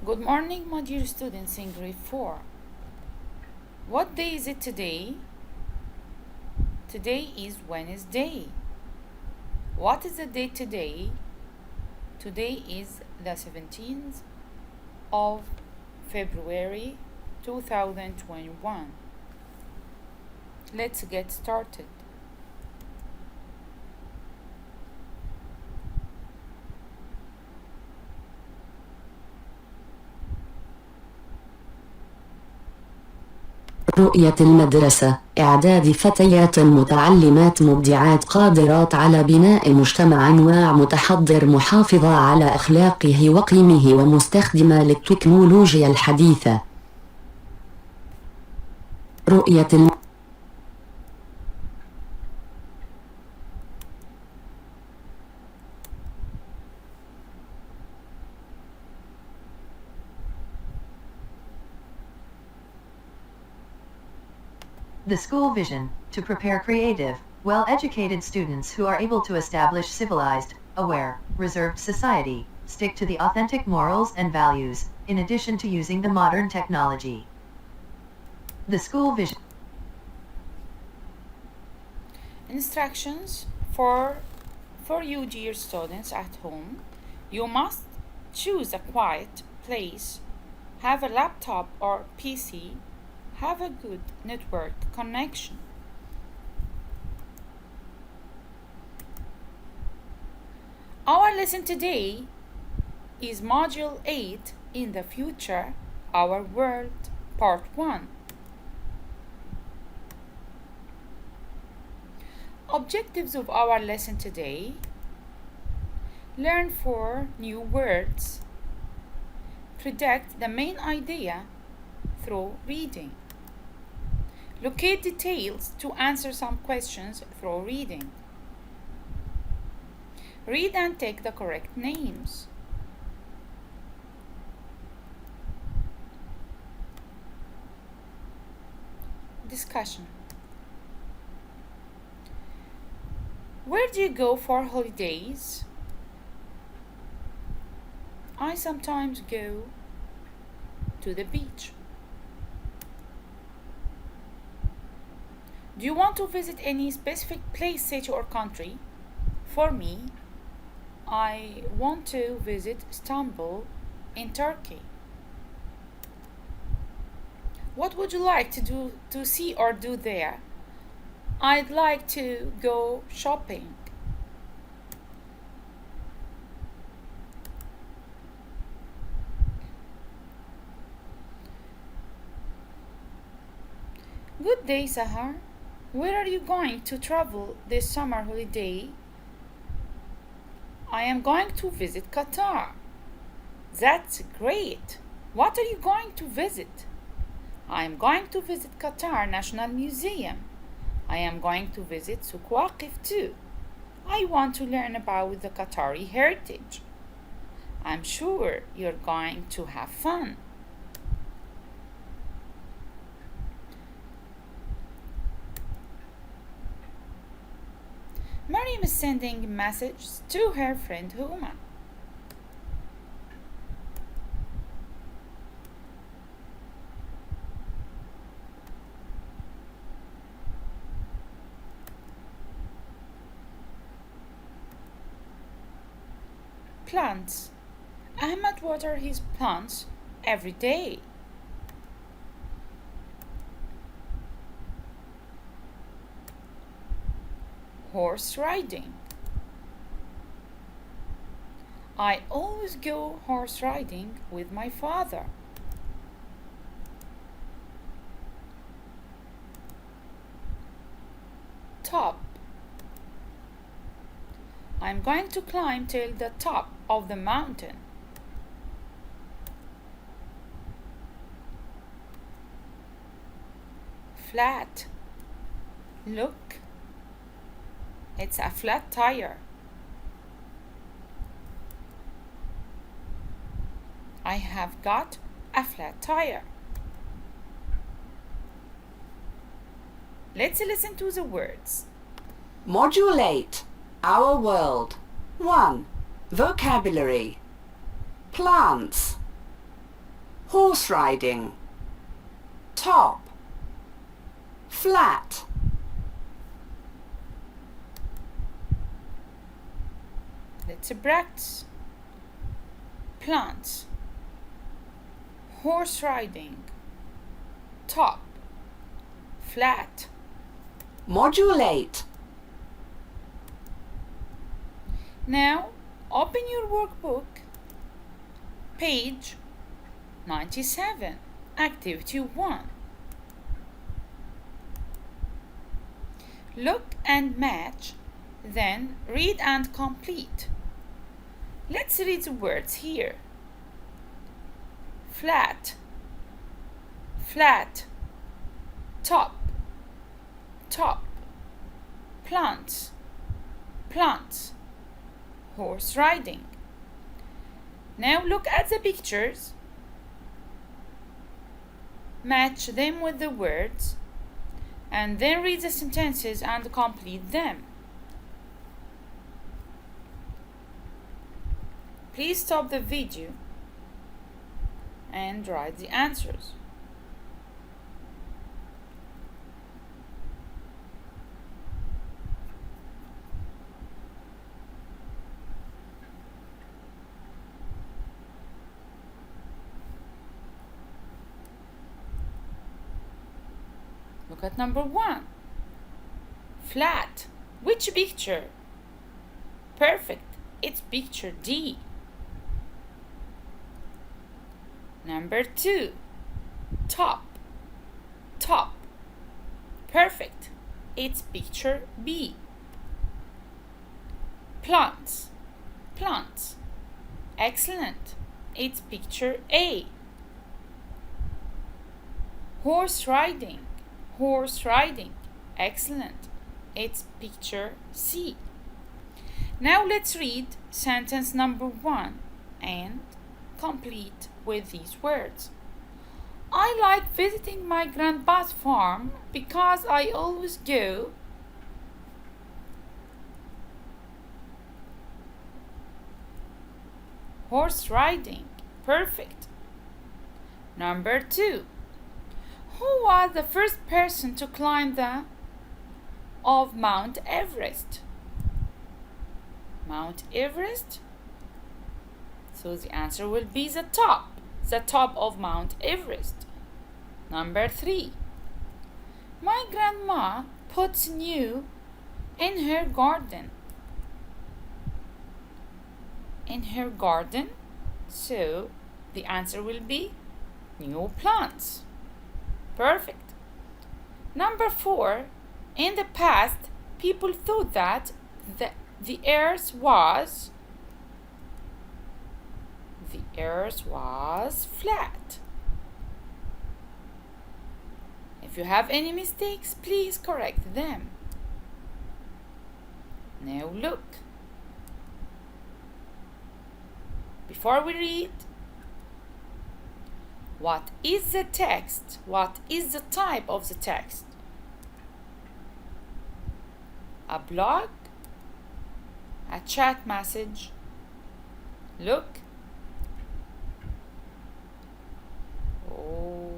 Good morning, my dear students in grade 4. What day is it today? Today is Wednesday. What is the date today? Today is the 17th of February 2021. Let's get started. رؤية المدرسة إعداد فتيات متعلمات مبدعات قادرات على بناء مجتمع واع متحضر محافظة على أخلاقه وقيمه ومستخدمة للتكنولوجيا الحديثة. رؤية The school vision, to prepare creative, well-educated students who are able to establish civilized, aware, reserved society, stick to the authentic morals and values, in addition to using the modern technology. The school vision. Instructions for you, dear students at home. You must choose a quiet place, have a laptop or PC, have a good network connection. Our lesson today is Module 8 in the Future, Our World, Part 1. Objectives of our lesson today: learn 4 new words, predict the main idea through reading, locate details to answer some questions through reading, read and take the correct names. Discussion. Where do you go for holidays? I sometimes go to the beach. Do you want to visit any specific place, city, or country? For me, I want to visit Istanbul in Turkey. What would you like to see or do there? I'd like to go shopping. Good day, Sahar. Where are you going to travel this summer holiday? I am going to visit Qatar. That's great. What are you going to visit? I am going to visit Qatar National Museum. I am going to visit Souq Waqif too. I want to learn about the Qatari heritage. I'm sure you're going to have fun. Mariam is sending a message to her friend Huma. Plants. Ahmed waters his plants every day. Horse riding. I always go horse riding with my father. Top. I'm going to climb till the top of the mountain. Flat. Look, it's a flat tire. I have got a flat tire. Let's listen to the words. Module 8, Our World. 1. Vocabulary. Plants. Horse riding. Top. Flat. Let's practice. Plants. Horse riding. Top. Flat. Module 8. Now open your workbook. Page 97. Activity 1. Look and match, then read and complete. Let's read the words here. Flat, flat, top, top, plants, plants, horse riding. Now look at the pictures. Match them with the words and then read the sentences and complete them. Please stop the video and write the answers. Look at number 1. Flat. Which picture? Perfect. It's picture D. Number 2. Top. Top. Perfect. It's picture B. Plants. Plants. Excellent. It's picture A. Horse riding. Horse riding. Excellent. It's picture C. Now let's read sentence number 1 and complete with these words. I like visiting my grandpa's farm because I always go horse riding. Perfect. Number 2. Who was the first person to climb of Mount Everest? Mount Everest? So the answer will be the top of Mount Everest. Number 3. My grandma puts new in her garden. In her garden, so the answer will be new plants. Perfect. Number 4. In the past, people thought that the earth was flat. If you have any mistakes, please correct them. Now look. Before we read, what is the text? What is the type of the text? A blog? A chat message? Look. Oh.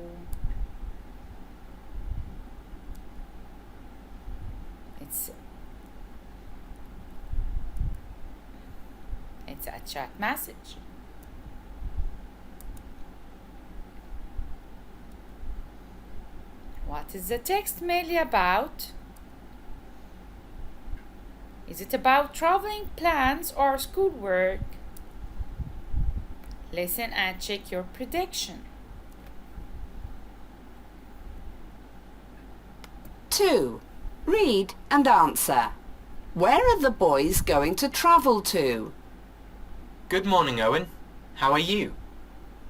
It's a chat message. What is the text mainly about? Is it about traveling plans or schoolwork? Listen and check your prediction. 2. Read and answer. Where are the boys going to travel to? Good morning, Owen. How are you?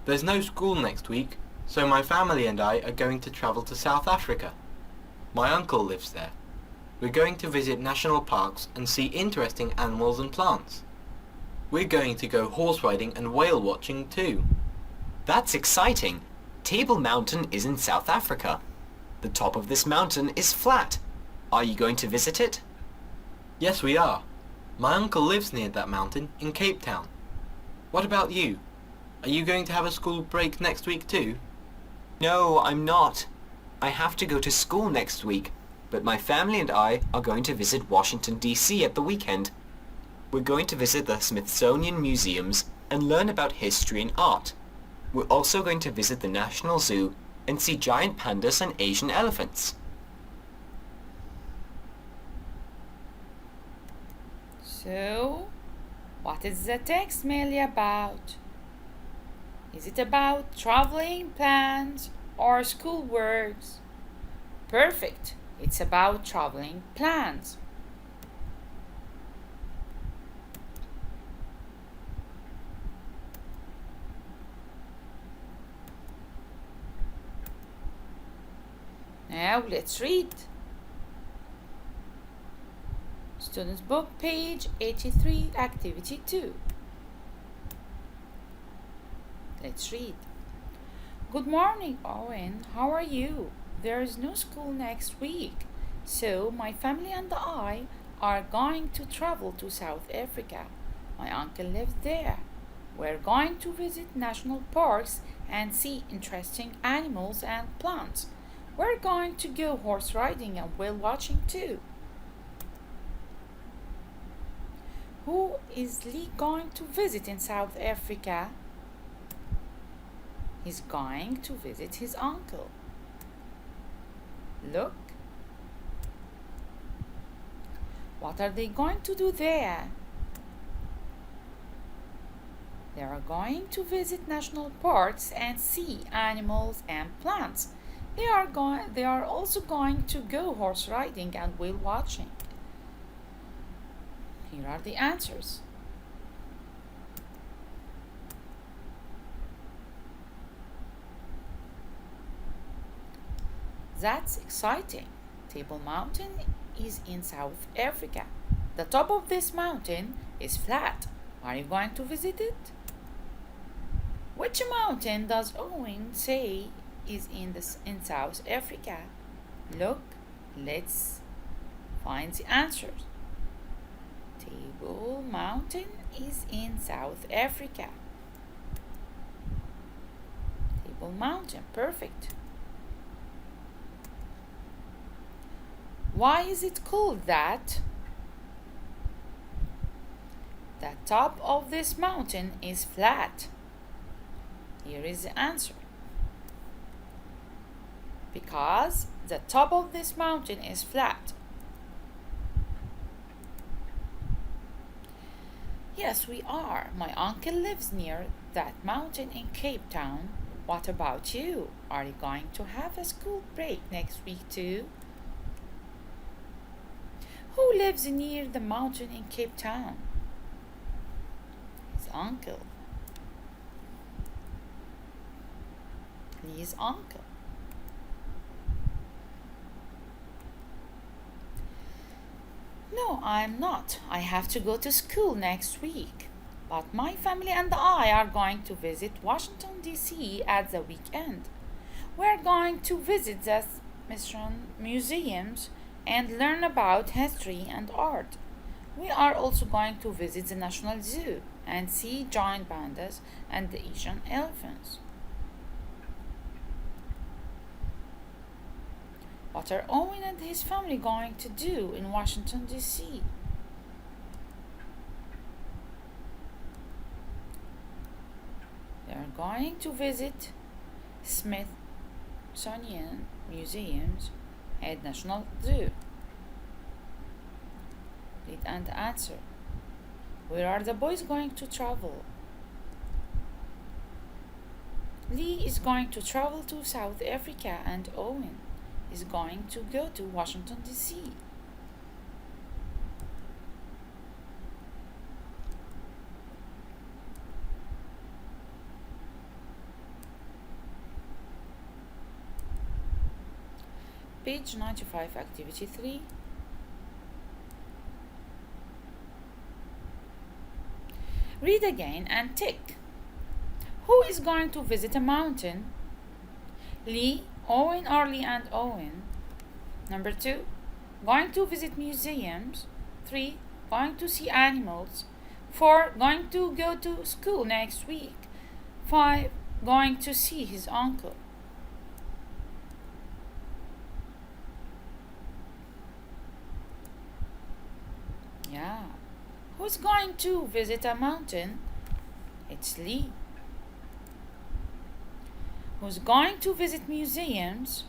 There's no school next week, so my family and I are going to travel to South Africa. My uncle lives there. We're going to visit national parks and see interesting animals and plants. We're going to go horse riding and whale watching too. That's exciting. Table Mountain is in South Africa. The top of this mountain is flat. Are you going to visit it? Yes, we are. My uncle lives near that mountain in Cape Town. What about you? Are you going to have a school break next week too? No, I'm not. I have to go to school next week, but my family and I are going to visit Washington, D.C. at the weekend. We're going to visit the Smithsonian museums and learn about history and art. We're also going to visit the National Zoo and see giant pandas and Asian elephants. So, what is the text mainly about? Is it about traveling plans or school works? Perfect. It's about traveling plans. Now let's read. Students Book, page 83, activity 2. Let's read. Good morning, Owen. How are you? There is no school next week, so my family and I are going to travel to South Africa. My uncle lives there. We're going to visit national parks and see interesting animals and plants. We're going to go horse riding and whale watching too. Who is Lee going to visit in South Africa? He's going to visit his uncle. Look. What are they going to do there? They are going to visit national parks and see animals and plants. They are also going to go horse riding and whale watching. Here are the answers. That's exciting. Table Mountain is in South Africa. The top of this mountain is flat. Are you going to visit it? Which mountain does Owen say is in South Africa? Look, let's find the answers. Table Mountain is in South Africa. Table Mountain, perfect. Why is it called that? The top of this mountain is flat. Here is the answer. Because the top of this mountain is flat. Yes, we are. My uncle lives near that mountain in Cape Town. What about you? Are you going to have a school break next week too? Who lives near the mountain in Cape Town? His uncle. His uncle. No, I'm not. I have to go to school next week. But my family and I are going to visit Washington, D.C. at the weekend. We're going to visit the Smithsonian museums and learn about history and art. We are also going to visit the National Zoo and see giant pandas and the Asian elephants. What are Owen and his family going to do in Washington, D.C.? They are going to visit Smithsonian museums and National Zoo. Read and answer. Where are the boys going to travel? Lee is going to travel to South Africa and Owen is going to go to Washington, D.C. Page 95, activity 3. Read again and tick. Who is going to visit a mountain? Lee, Owen, Arlie, and Owen. Number 2, going to visit museums. 3, going to see animals. 4, going to go to school next week. 5. Going to see his uncle. Yeah. Who's going to visit a mountain? It's Lee. Who's going to visit museums?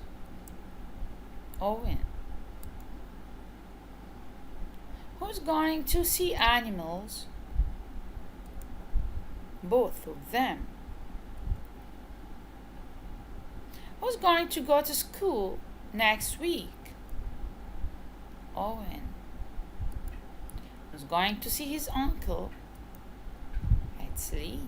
Owen. Who's going to see animals? Both of them. Who's going to go to school next week? Owen. Who's going to see his uncle? It's Lee.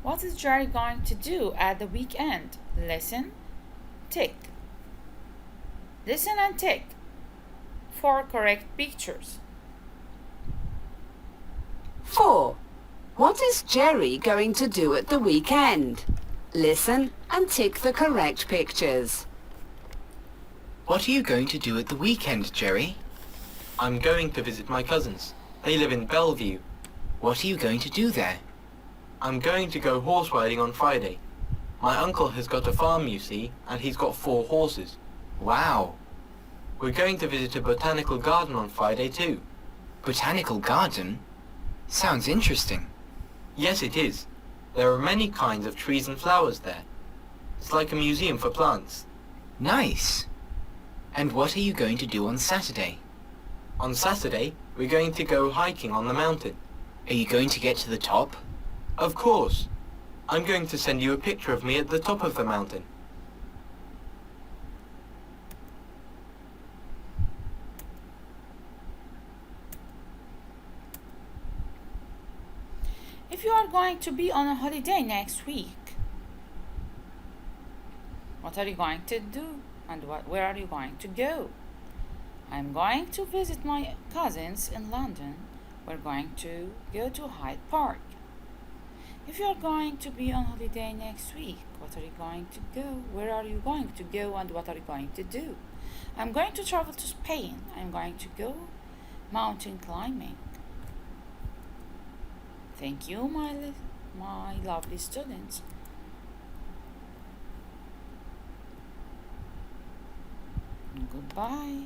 What is Jerry going to do at the weekend? Listen, tick. Listen and tick. 4 correct pictures. 4. What is Jerry going to do at the weekend? Listen and tick the correct pictures. What are you going to do at the weekend, Jerry? I'm going to visit my cousins. They live in Bellevue. What are you going to do there? I'm going to go horse riding on Friday. My uncle has got a farm, you see, and he's got 4 horses. Wow. We're going to visit a botanical garden on Friday too. Botanical garden? Sounds interesting. Yes, it is. There are many kinds of trees and flowers there. It's like a museum for plants. Nice. And what are you going to do on Saturday? On Saturday, we're going to go hiking on the mountain. Are you going to get to the top? Of course. I'm going to send you a picture of me at the top of the mountain. If you are going to be on a holiday next week, what are you going to do and where are you going to go? I'm going to visit my cousins in London. We're going to go to Hyde Park. If you are going to be on holiday next week, what are you going to go? Where are you going to go and what are you going to do? I'm going to travel to Spain. I'm going to go mountain climbing. Thank you, my lovely students. Goodbye.